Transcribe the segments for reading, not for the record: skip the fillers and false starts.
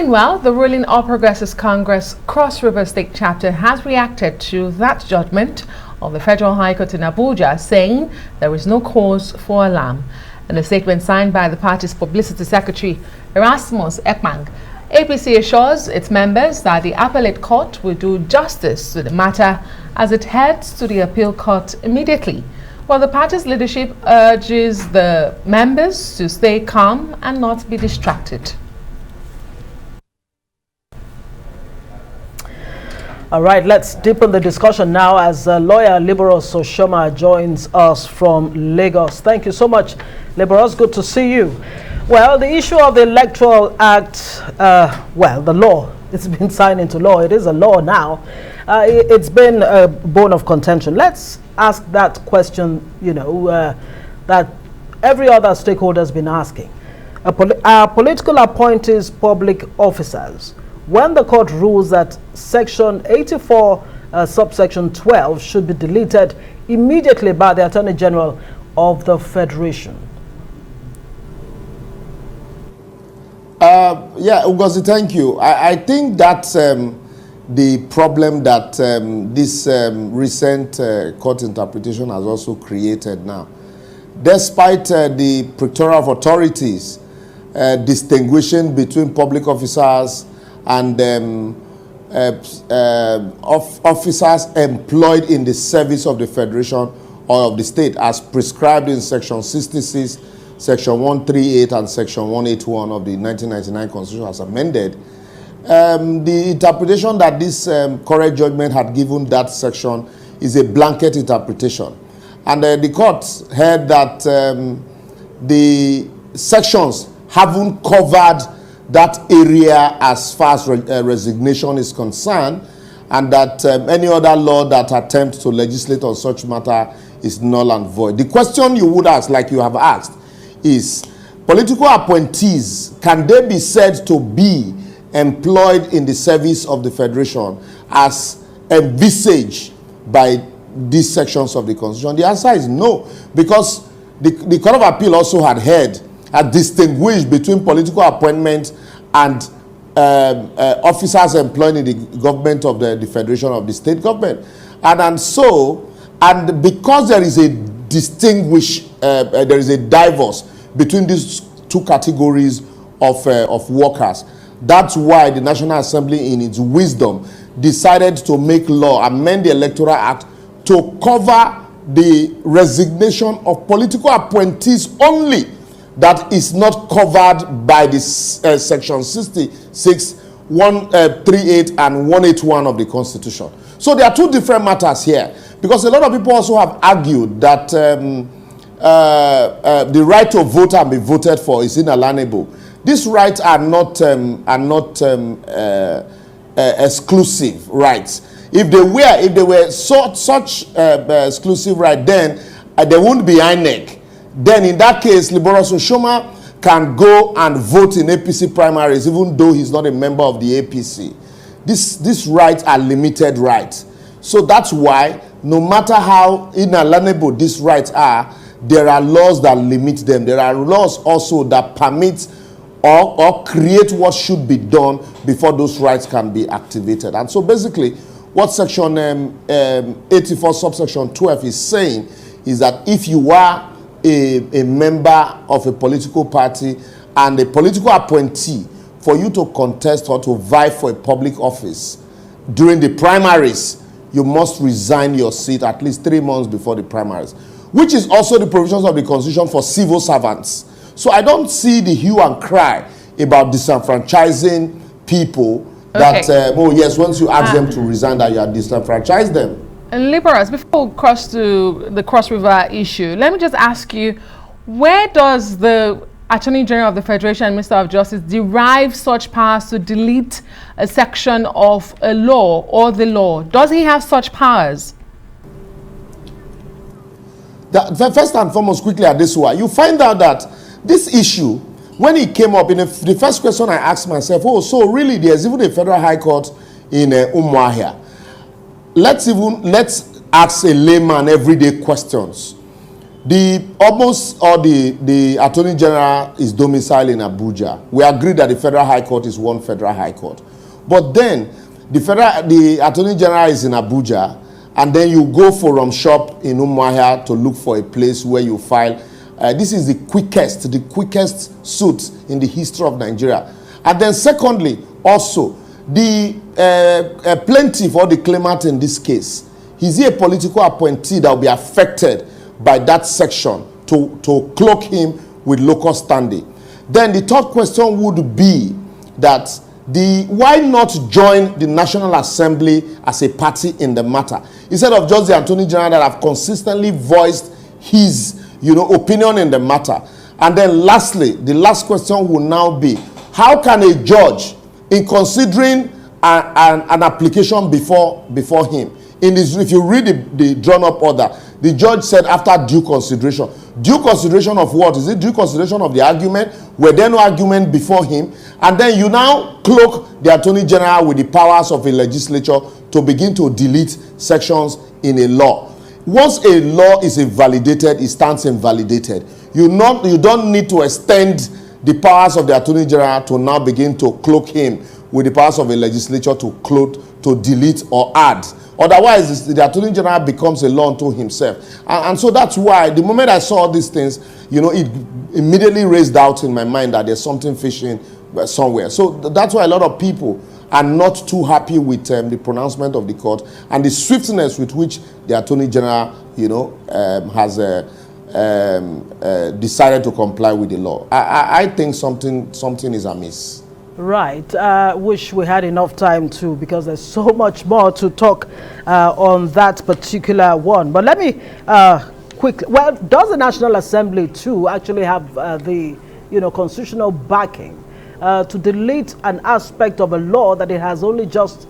Meanwhile, the ruling All Progressives Congress Cross River State Chapter has reacted to that judgment of the Federal High Court in Abuja, saying there is no cause for alarm. In a statement signed by the party's Publicity Secretary, Erasmus Ekpang, APC assures its members that the appellate court will do justice to the matter as it heads to the appeal court immediately, while the party's leadership urges the members to stay calm and not be distracted. All right, let's deepen the discussion now as lawyer LIBOROUS OSHOMA joins us from Lagos. Thank you so much, LIBOROUS. Good to see you. Well, the issue of the Electoral Act, the law, it's been signed into law. It is a law now. It's been a bone of contention. Let's ask that question, that every other stakeholder has been asking. Are political appointees public officers? When the court rules that Section 84, subsection 12 should be deleted immediately by the Attorney General of the Federation. Ugozi, thank you. I think that's the problem that this recent court interpretation has also created now. Despite the prectorial authorities distinguishing between public officers and officers employed in the service of the Federation or of the state as prescribed in Section 66, Section 138 and Section 181 of the 1999 Constitution as amended. The interpretation that this current judgment had given that section is a blanket interpretation. And the court held that the sections haven't covered that area as far as resignation is concerned, and that any other law that attempts to legislate on such matter is null and void. The question you would ask, like you have asked, is political appointees, can they be said to be employed in the service of the Federation as envisaged by these sections of the Constitution? The answer is no, because the Court of Appeal also had distinguished between political appointments and officers employed in the government of the Federation of the state government. And because there is a there is a divorce between these two categories of workers, that's why the National Assembly, in its wisdom, decided to make law, amend the Electoral Act to cover the resignation of political appointees only that is not covered by this Section 66, 138 and 181 of the Constitution. So there are two different matters here, because a lot of people also have argued that the right to vote and be voted for is inalienable. These rights are not exclusive rights. If they were such exclusive right, then there won't be INEC. Then in that case, LIBOROUS OSHOMA can go and vote in APC primaries, even though he's not a member of the APC. These rights are limited rights. So that's why, no matter how inalienable these rights are, there are laws that limit them. There are laws also that permit or create what should be done before those rights can be activated. And so basically, what Section 84, subsection 12 is saying is that if you are a member of a political party and a political appointee, for you to contest or to vie for a public office during the primaries, you must resign your seat at least 3 months before the primaries, which is also the provisions of the Constitution for civil servants. So I don't see the hue and cry about disenfranchising people that, once you ask them to resign, that you are disenfranchised them. And LIBOROUS, before we cross to the Cross River issue, let me just ask you, where does the Attorney General of the Federation and Minister of Justice derive such powers to delete a section of a law or the law? Does he have such powers? First and foremost, quickly at this one, you find out that this issue, when it came up, in the first question I asked myself, so really there's even a federal high court in Umuahia. Let's ask a layman everyday questions. The Attorney General is domiciled in Abuja. We agree that the Federal High Court is one Federal High Court. But then the Attorney General is in Abuja, and then you go forum shop in Umuahia to look for a place where you file. This is the quickest suit in the history of Nigeria. And then secondly, also, the plaintiff or the claimant in this case, is he a political appointee that will be affected by that section to cloak him with local standing? Then the third question would be that why not join the National Assembly as a party in the matter, instead of just the Attorney General that have consistently voiced his opinion in the matter? And then lastly, the last question will now be, how can a judge, in considering an application before him, if you read the drawn up order, the judge said after due consideration. Due consideration of what? Is it due consideration of the argument? Were there no argument before him? And then you now cloak the Attorney General with the powers of a legislature to begin to delete sections in a law. Once a law is invalidated, it stands invalidated. You don't need to extend the powers of the Attorney General to now begin to cloak him with the powers of a legislature to delete or add. Otherwise, the Attorney General becomes a law unto himself. And so that's why the moment I saw these things, it immediately raised doubt in my mind that there's something fishing somewhere. So that's why a lot of people are not too happy with the pronouncement of the court and the swiftness with which the Attorney General, has decided to comply with the law. I think something is amiss. Right. Wish we had enough time to, because there's so much more to talk on that particular one. But let me quickly, well, does the National Assembly too actually have the constitutional backing to delete an aspect of a law that it has only just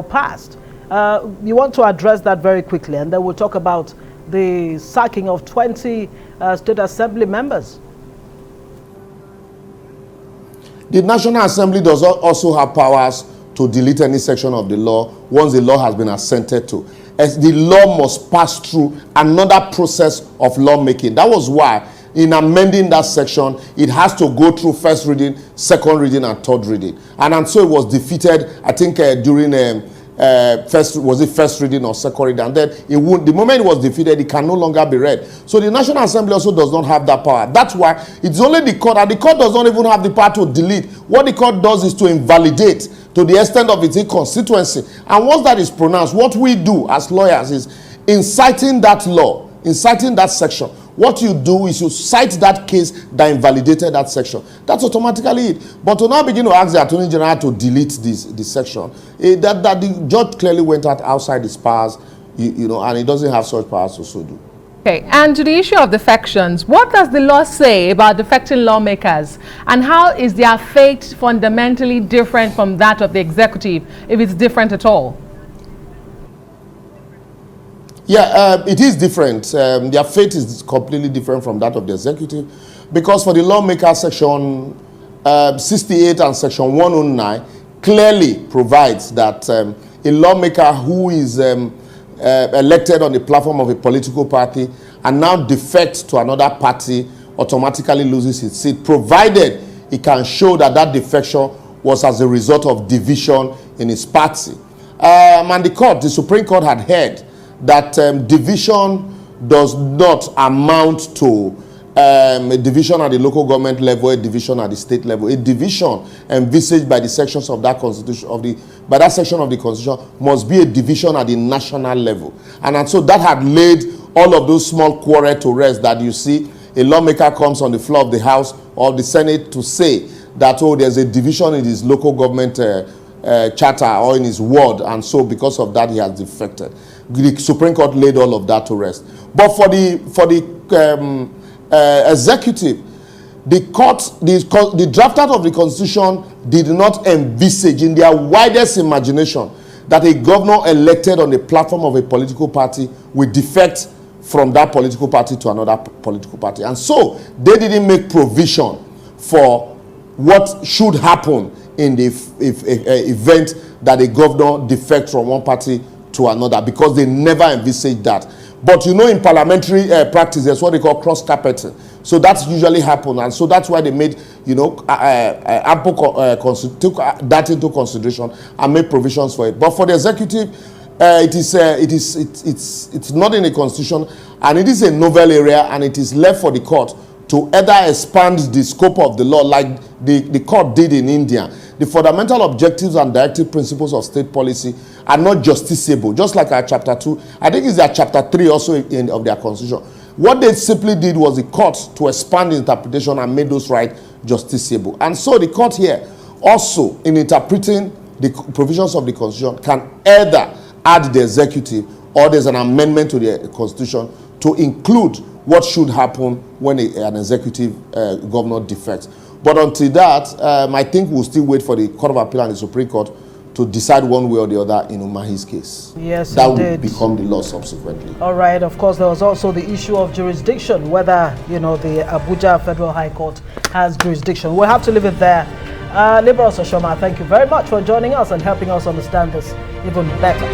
passed? You want to address that very quickly, and then we'll talk about the sacking of 20 State Assembly members. The National Assembly does also have powers to delete any section of the law once the law has been assented to. As the law must pass through another process of lawmaking. That was why in amending that section, it has to go through first reading, second reading, and third reading. And so it was defeated, I think, during first reading or second reading, and then the moment it was defeated, it can no longer be read. So the National Assembly also does not have that power. That's why it's only the court, and the court does not even have the power to delete. What the court does is to invalidate to the extent of its inconstituency. And once that is pronounced, what we do as lawyers is, in citing that law, in citing that section, what you do is you cite that case that invalidated that section. That's automatically it. But to now begin to ask the Attorney General to delete this section, that the judge clearly went outside his powers, and he doesn't have such powers to so do. Okay, and to the issue of defections, what does the law say about defecting lawmakers, and how is their fate fundamentally different from that of the executive, if it's different at all? Yeah, it is different. Their fate is completely different from that of the executive, because for the lawmaker, section 68 and section 109 clearly provides that a lawmaker who is elected on the platform of a political party and now defects to another party automatically loses his seat, provided he can show that that defection was as a result of division in his party. And the Supreme Court had heard that division does not amount to a division at the local government level, a division at the state level. A division envisaged by the sections of that constitution, by that section of the constitution, must be a division at the national level. And so that had laid all of those small quarrels to rest, that you see a lawmaker comes on the floor of the House or the Senate to say that, oh, there's a division in his local government charter or in his ward, and so because of that he has defected. The Supreme Court laid all of that to rest. But for the executive, the drafters of the Constitution did not envisage in their widest imagination that a governor elected on the platform of a political party will defect from that political party to another political party. And so they didn't make provision for what should happen in the event that a governor defects from one party to another, because they never envisaged that. But you know, in parliamentary practice, there's what they call cross-carpeting. So that's usually happen, and so that's why they made, you know, took that into consideration and made provisions for it. But for the executive, it's not in the constitution, and it is a novel area, and it is left for the court to either expand the scope of the law, like the court did in India. The fundamental objectives and directive principles of state policy are not justiciable, just like our chapter 2. I think it's their chapter 3 also of their constitution. What they simply did was the court to expand the interpretation and made those rights justiciable. And so the court here also, in interpreting the provisions of the constitution, can either add the executive or there's an amendment to the constitution to include what should happen when an executive governor defects. But until that, I think we'll still wait for the Court of Appeal and the Supreme Court to decide one way or the other in Umahi's case. Yes, that will become the law subsequently. All right. Of course, there was also the issue of jurisdiction, whether, you know, the Abuja Federal High Court has jurisdiction. We'll have to leave it there. LIBOROUS OSHOMA, thank you very much for joining us and helping us understand this even better.